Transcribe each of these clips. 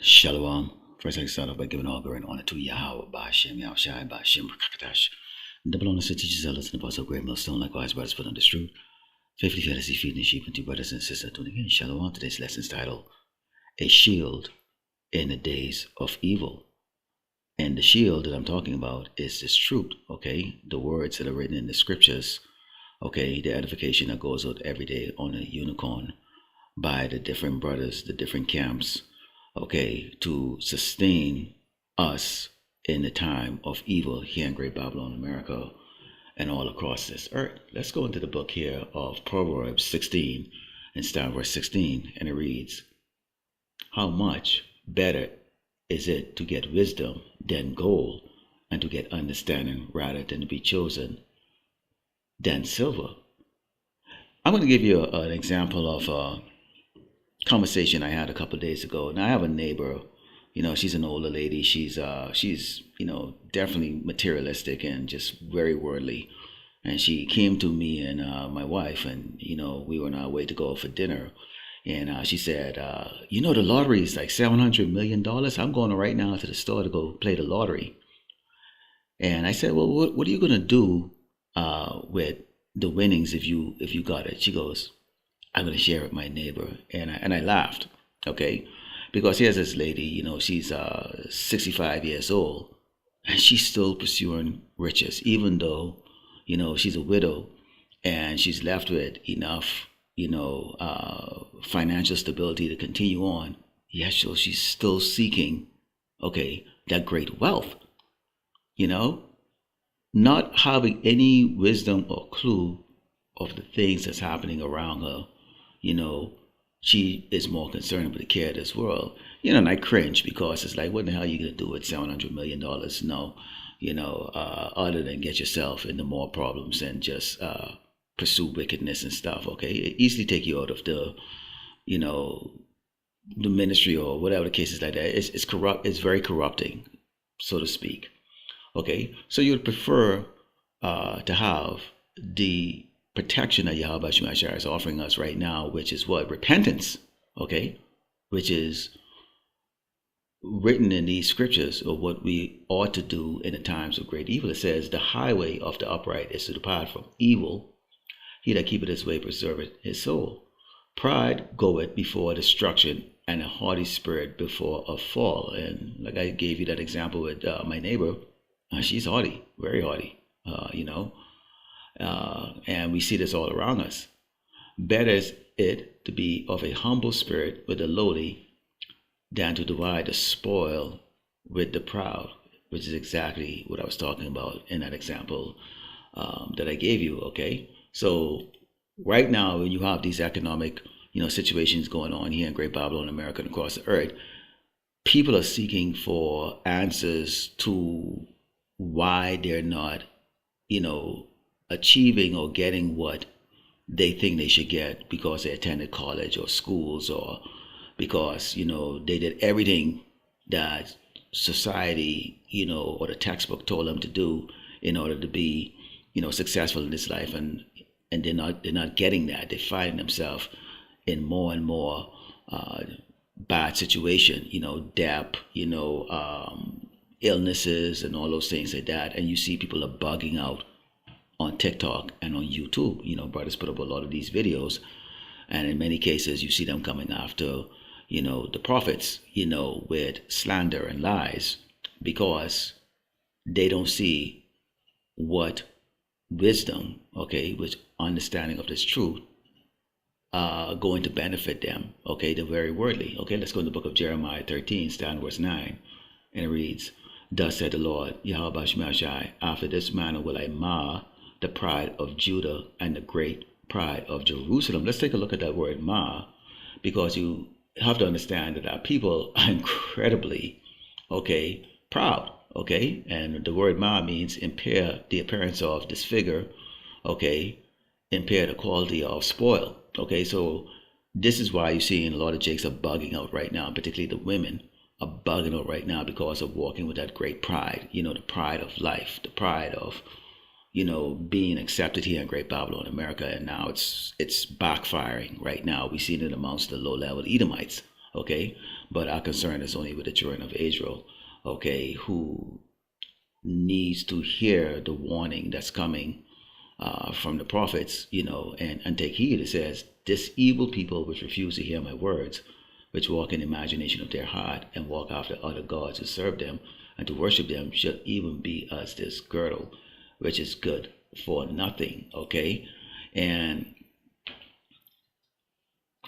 Shalom. First, I start off by giving all glory and honor to Yahweh, Ba'ashem, Yahushai, Ba'ashem, Rakatash. Double honor to teachers, elders, and the apostle, great millstone, likewise, brothers put on this truth. Faithfully, fearlessly feeding the sheep, and two brothers and sisters tuning in. Shalom. Today's lesson is titled, A Shield in the Days of Evil. And the shield that I'm talking about is this truth, okay? The words that are written in the scriptures, okay? The edification that goes out every day on a unicorn by the different brothers, the different camps, okay, to sustain us in the time of evil here in Great Babylon, America, and all across this earth. Let's go into the book here of Proverbs 16 and start verse 16, and it reads, How much better is it to get wisdom than gold, and to get understanding rather than to be chosen than silver? I'm going to give you an example of a conversation I had a couple of days ago. Now I have a neighbor, she's an older lady. She's definitely materialistic and just very worldly. And she came to me and my wife, and we were on our way to go for dinner. And she said, the lottery is like $700 million. I'm going right now to the store to go play the lottery. And I said, well, what are you going to do with the winnings if you got it? She goes, I'm going to share it with my neighbor. And I laughed, okay? Because here's this lady, she's 65 years old, and she's still pursuing riches, even though, she's a widow and she's left with enough, financial stability to continue on. Yes, so she's still seeking, okay, that great wealth, not having any wisdom or clue of the things that's happening around her. She is more concerned with the care of this world. And I cringe because it's like, what the hell are you going to do with $700 million? No, other than get yourself into more problems and just pursue wickedness and stuff, okay? It easily take you out of the ministry or whatever the case is like that. It's corrupt. It's very corrupting, so to speak, okay? So you would prefer to have the protection that Yahweh Shemashar is offering us right now, which is what? Repentance, okay? Which is written in these scriptures of what we ought to do in the times of great evil. It says, the highway of the upright is to depart from evil. He that keepeth his way preserveth his soul. Pride goeth before destruction, and a haughty spirit before a fall. And like I gave you that example with my neighbor, she's haughty, very haughty, and we see this all around us. Better is it to be of a humble spirit with the lowly than to divide the spoil with the proud, which is exactly what I was talking about in that example that I gave you, okay? So right now, when you have these economic, situations going on here in Great Babylon, America, and across the earth, people are seeking for answers to why they're not, achieving or getting what they think they should get because they attended college or schools, or because they did everything that society or the textbook told them to do in order to be successful in this life, and they're not getting that. They find themselves in more and more bad situation, debt, illnesses and all those things like that. And you see people are bugging out on TikTok and on YouTube. Brothers put up a lot of these videos, and in many cases you see them coming after, the prophets, with slander and lies, because they don't see what wisdom, okay, with understanding of this truth, going to benefit them, okay? They're very worldly, okay? Let's go in the book of Jeremiah 13, starting verse 9, and it reads, Thus said the Lord, Yahweh Shemashai, after this manner will I mar the pride of Judah and the great pride of Jerusalem. Let's take a look at that word mar, because you have to understand that our people are incredibly, okay, proud, okay? And the word mar means impair the appearance of, disfigure, okay, impair the quality of, spoil, okay? So this is why you're seeing a lot of jakes are bugging out right now, particularly the women are bugging out right now because of walking with that great pride, the pride of life, the pride of, being accepted here in Great Babylon, America. And now it's backfiring right now. We see it amongst the low-level Edomites, Okay, but our concern is only with the children of Israel, okay, who needs to hear the warning that's coming from the prophets, and take heed. It says, this evil people which refuse to hear my words, which walk in imagination of their heart, and walk after other gods to serve them and to worship them, shall even be as this girdle, which is good for nothing. Okay, and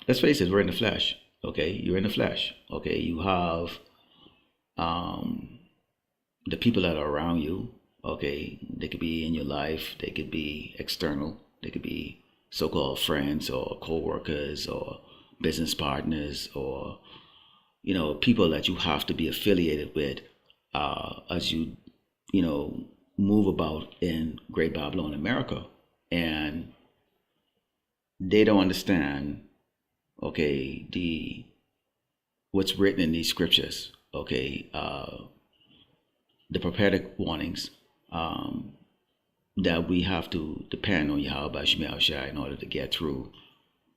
let's face it, we're in the flesh. Okay, you're in the flesh. Okay, you have the people that are around you. Okay, they could be in your life, they could be external, they could be so-called friends or co-workers or business partners, or people that you have to be affiliated with as you move about in Great Babylon, America. And they don't understand, okay, what's written in these scriptures, okay, the prophetic warnings, that we have to depend on Yahweh Shema Shai in order to get through,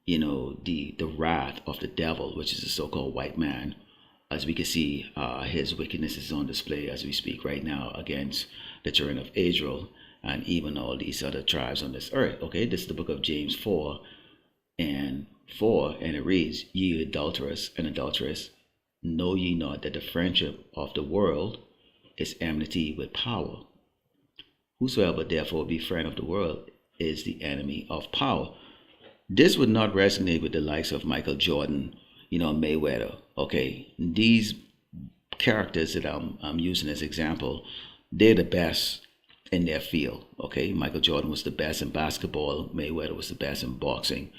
the wrath of the devil, which is the so-called white man. As we can see, his wickedness is on display as we speak right now against the children of Israel and even all these other tribes on this earth. Okay, this is the book of James 4 and 4, and it reads, ye adulterers and adulteress, know ye not that the friendship of the world is enmity with power? Whosoever therefore be friend of the world is the enemy of power. This would not resonate with the likes of Michael Jordan, Mayweather. Okay, these characters that I'm using as example, they're the best in their field. Okay, Michael Jordan was the best in basketball, Mayweather was the best in boxing,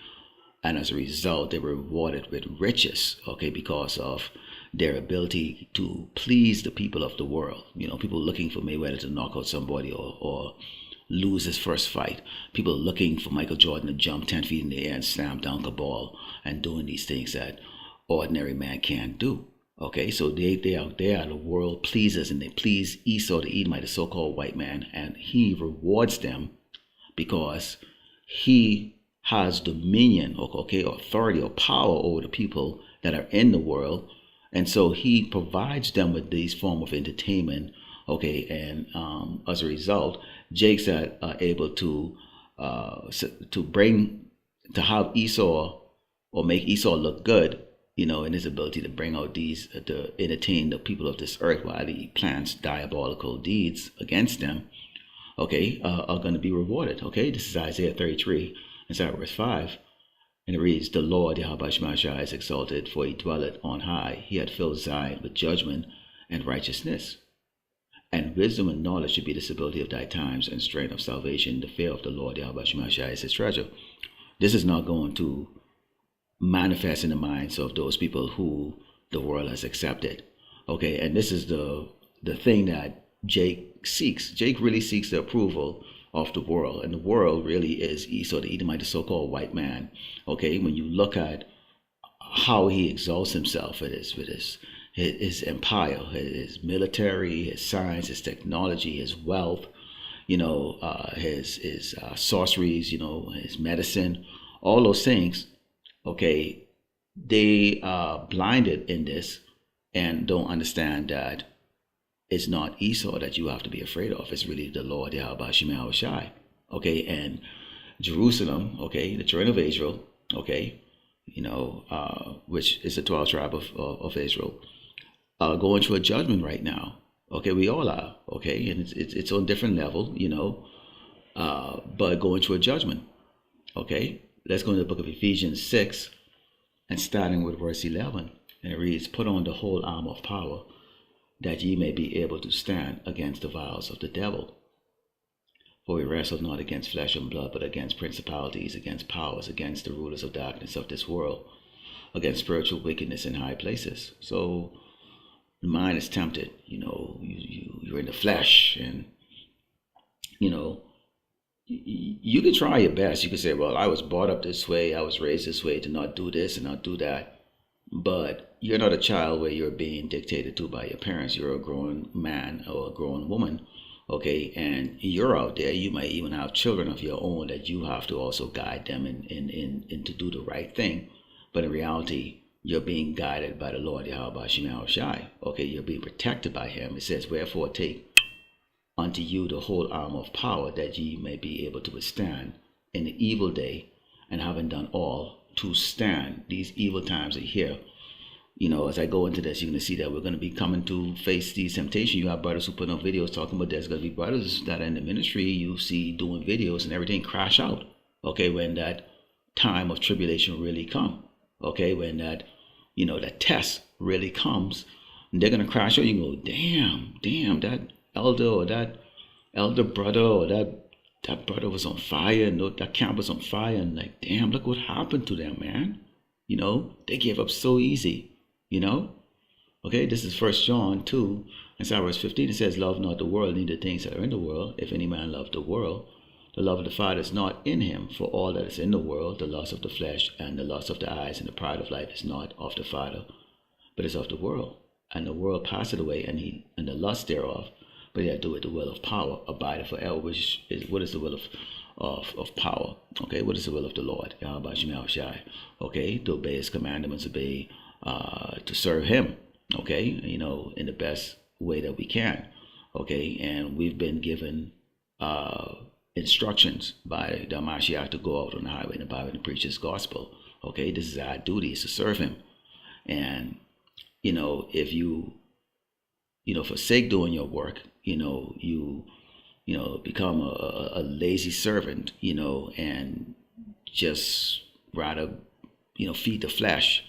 and as a result, they were rewarded with riches. Okay, because of their ability to please the people of the world. People looking for Mayweather to knock out somebody or lose his first fight. People looking for Michael Jordan to jump 10 feet in the air and slam dunk a ball and doing these things that ordinary man can't do. Okay, so they are the world pleasers, and they please Esau the Edomite, the so-called white man, and he rewards them because he has dominion, okay, authority or power over the people that are in the world. And so he provides them with these form of entertainment, okay, and as a result, Jakes are able to have Esau, or make Esau look good, in his ability to bring out to entertain the people of this earth while he plans diabolical deeds against them, okay, are going to be rewarded. Okay, this is Isaiah 33, and start verse 5. And it reads, the Lord Yahweh Shema Shai is exalted, for he dwelleth on high. He had filled Zion with judgment and righteousness. And wisdom and knowledge should be the stability of thy times, and strength of salvation. The fear of the Lord Yahweh Shema Shai is his treasure. This is not going to manifest in the minds of those people who the world has accepted. Okay, and this is the thing that Jake seeks. Jake really seeks the approval of the world, and the world really is Esau the Edomite, the so-called white man. Okay, when you look at how he exalts himself with his empire, his military, his science, his technology, his wealth, his sorceries, his medicine, all those things. Okay, they are blinded in this and don't understand that it's not Esau that you have to be afraid of. It's really the Lord Yahweh Shema Shai. Okay, and Jerusalem, okay, the children of Israel, okay, which is the 12th tribe of Israel, going through a judgment right now. Okay, we all are. Okay, and it's on different level, but going through a judgment. Okay, let's go into the book of Ephesians 6, and starting with verse 11, and it reads, put on the whole armor of power, that ye may be able to stand against the wiles of the devil. For we wrestle not against flesh and blood, but against principalities, against powers, against the rulers of darkness of this world, against spiritual wickedness in high places. So the mind is tempted, you're in the flesh, and you can try your best. You can say, well, I was brought up this way, I was raised this way, to not do this and not do that. But you're not a child where you're being dictated to by your parents. You're a grown man or a grown woman, okay? And you're out there. You might even have children of your own that you have to also guide them in to do the right thing. But in reality, you're being guided by the Lord Yahweh Shema Shai. Okay, you're being protected by him. It says, wherefore take unto you the whole arm of power, that ye may be able to withstand in the evil day, and having done all, to stand. These evil times are here. As I go into this, you're going to see that we're going to be coming to face these temptations. You have brothers who put on videos talking about there's going to be brothers that are in the ministry you see doing videos and everything crash out. Okay, when that time of tribulation really come. Okay, when that, that test really comes, they're going to crash out. You go, damn, that elder or that elder brother or that brother was on fire, and that camp was on fire, and like, damn, look what happened to them, man. They gave up so easy. Okay, this is 1 John 2 and verse 15. It says, love not the world, neither things that are in the world. If any man love the world, the love of the Father is not in him. For all that is in the world, the lust of the flesh and the lust of the eyes and the pride of life, is not of the Father, but is of the world. And the world passeth away, and the lust thereof, but he that doeth the will of power abideth forever. Which is, what is the will of power? Okay, what is the will of the Lord Yahweh Shema Shai? Okay, to obey his commandments, obey, to serve him, okay, in the best way that we can, okay. And we've been given instructions by the Mashiach to go out on the highway and the byway and preach his gospel. Okay, this is our duty, is to serve him. And if you forsake doing your work, you become a lazy servant, and just rather feed the flesh,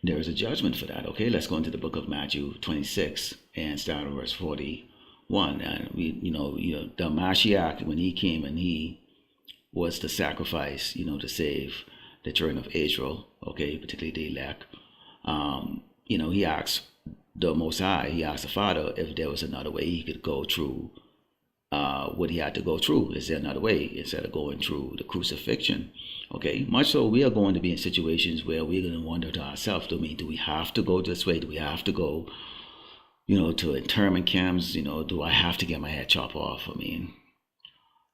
there is a judgment for that. Okay, let's go into the book of Matthew 26 and start at verse 41. And the Mashiach, when he came and he was the sacrifice, to save the children of Israel, okay, particularly the elect, he asked the Most High, he asked the Father if there was another way he could go through what he had to go through. Is there another way instead of going through the crucifixion? Okay, much so we are going to be in situations where we're going to wonder to ourselves, do we have to go this way? Do we have to go, to internment camps? Do I have to get my head chopped off?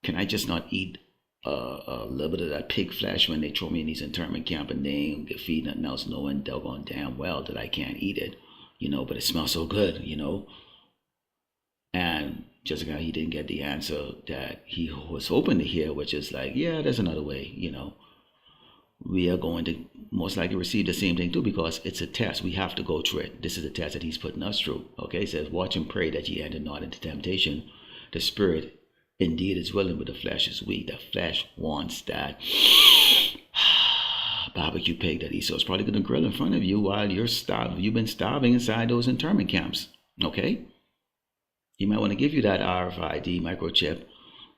Can I just not eat a little bit of that pig flesh when they throw me in these internment camp and they ain't get feed nothing else, knowing doggone damn well that I can't eat it, but it smells so good, And Jessica, he didn't get the answer that he was hoping to hear, which is like, yeah, there's another way, We are going to most likely receive the same thing too, because it's a test. We have to go through it. This is a test that he's putting us through. Okay, it says, watch and pray that ye enter not into temptation. The spirit indeed is willing, but the flesh is weak. The flesh wants that barbecue pig that Esau's probably going to grill in front of you while you're starving. You've been starving inside those internment camps. Okay, he might want to give you that RFID microchip,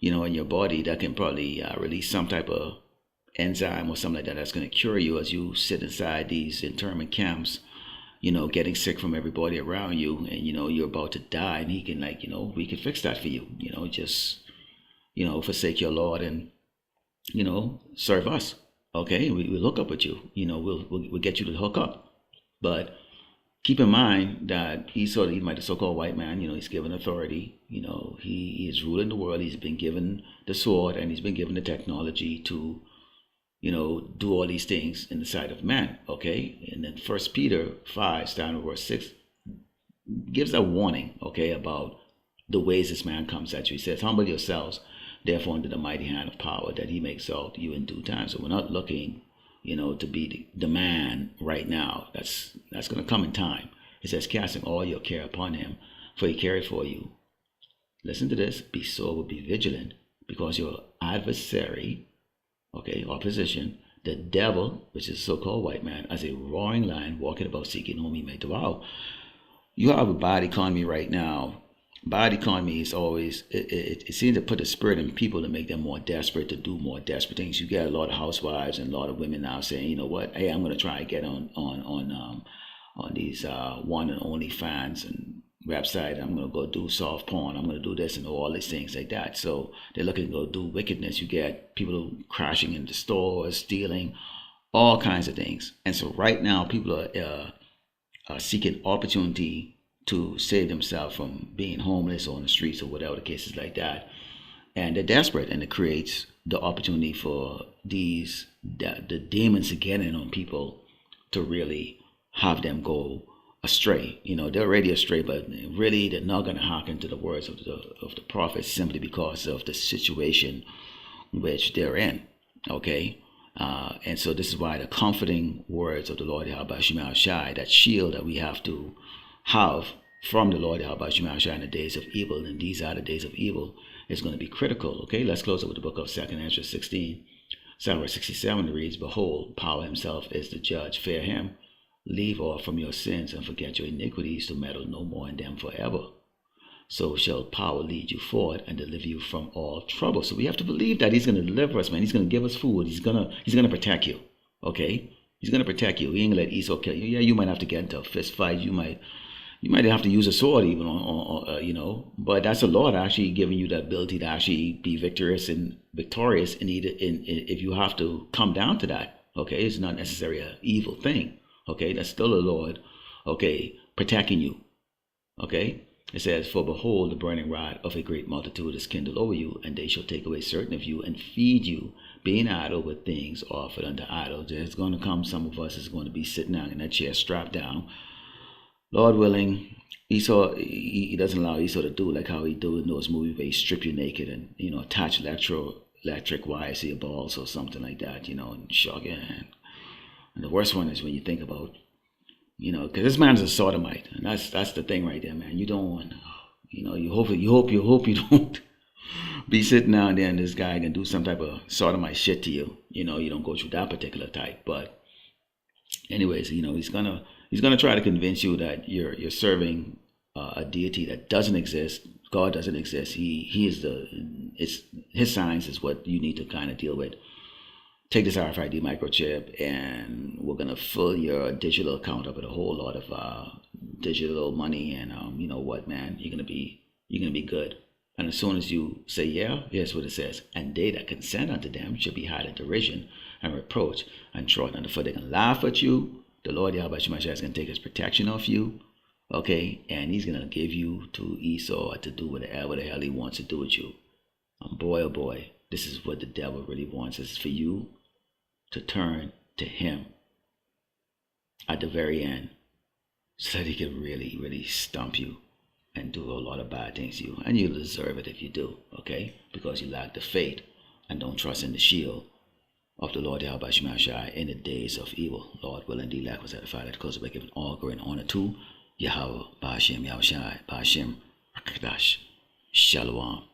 in your body that can probably release some type of enzyme or something like that that's going to cure you as you sit inside these internment camps, getting sick from everybody around you, and you're about to die, and he can we can fix that for you, just forsake your Lord and serve us. Okay, we look up at you, we'll get you to hook up. But keep in mind that he's the so-called white man, he's given authority, he is ruling the world. He's been given the sword, and he's been given the technology to do all these things in the sight of man. Okay, and then 1 Peter 5 starting with verse 6 gives a warning, okay, about the ways this man comes at you. He says, humble yourselves therefore under the mighty hand of power, that he may exalt you in due time. So we're not looking to be the man right now. That's going to come in time. It says, casting all your care upon him, for he careth for you. Listen to this. Be sober, be vigilant, because your adversary, okay, opposition, the devil, which is a so-called white man, as a roaring lion, walking about seeking whom he may devour. You have a bad economy right now. Bad economy is always, it seems to put a spirit in people to make them more desperate, to do more desperate things. You get a lot of housewives and a lot of women now saying, you know what, hey, I'm going to try and get on these one and only fans and website. I'm going to go do soft porn. I'm going to do this and all these things like that. So they're looking to go do wickedness. You get people crashing into stores, stealing, all kinds of things. And so right now people are seeking opportunity to save themselves from being homeless or on the streets or whatever the case is like that. And they're desperate, and it creates the opportunity for the demons to get in on people to really have them go astray. They're already astray, but really they're not going to hearken to the words of the prophets simply because of the situation which they're in. Okay. And so this is why the comforting words of the Lord Yahweh Shai, that shield that we have to have from the Lord Yahweh Shai in the days of evil, and these are the days of evil, is going to be critical. Okay, let's close up with the book of 2nd Ezra 16. Psalm 67 reads, "Behold, power himself is the judge. Fear him. Leave off from your sins and forget your iniquities, to meddle no more in them forever. So shall power lead you forward and deliver you from all trouble." So we have to believe that he's going to deliver us, man. He's going to give us food. He's going to protect you. Okay? He's going to protect you. He ain't going to let Esau kill you. Yeah, you might have to get into a fist fight. You might have to use a sword even but that's the Lord actually giving you the ability to actually be victorious in if you have to come down to that. Okay? It's not necessarily an evil thing. Okay? That's still the Lord, okay, protecting you. Okay? It says, "For behold, the burning rod of a great multitude is kindled over you, and they shall take away certain of you and feed you, being idle with things offered unto idols." There's going to come some of us is going to be sitting down in that chair strapped down. Lord willing, Esau, he doesn't allow Esau to do like how he do in those movies where he strip you naked and, attach electric wires to your balls or something like that, and shock you. And the worst one is when you think about, because this man is a sodomite, and that's the thing right there, man. You don't want, you hope you don't be sitting down there and this guy can do some type of sodomite shit to you. You don't go through that particular type. But anyways, he's gonna try to convince you that you're serving a deity that doesn't exist. God doesn't exist. He is his signs is what you need to kind of deal with. Take this RFID microchip, and we're gonna fill your digital account up with a whole lot of digital money, and you know what, man, you're gonna be good. And as soon as you say yeah, here's what it says: "And they that consent unto them shall be hid in derision and reproach and trodden underfoot." They can laugh at you. The Lord Yahweh Shemashah is gonna take his protection off you, okay, and he's gonna give you to Esau to do whatever the hell he wants to do with you. And boy, oh boy, this is what the devil really wants: is for you to turn to him at the very end, so that he can really, really stump you and do a lot of bad things to you. And you'll deserve it if you do, okay? Because you lack the faith and don't trust in the shield of the Lord Yahweh Shemashah in the days of evil. Lord will indeed lack was edified at the close of it, giving all glory and honor to Yahweh, Ba'ashem, Yahushai, Ba'ashem, Rakadash, Shalom.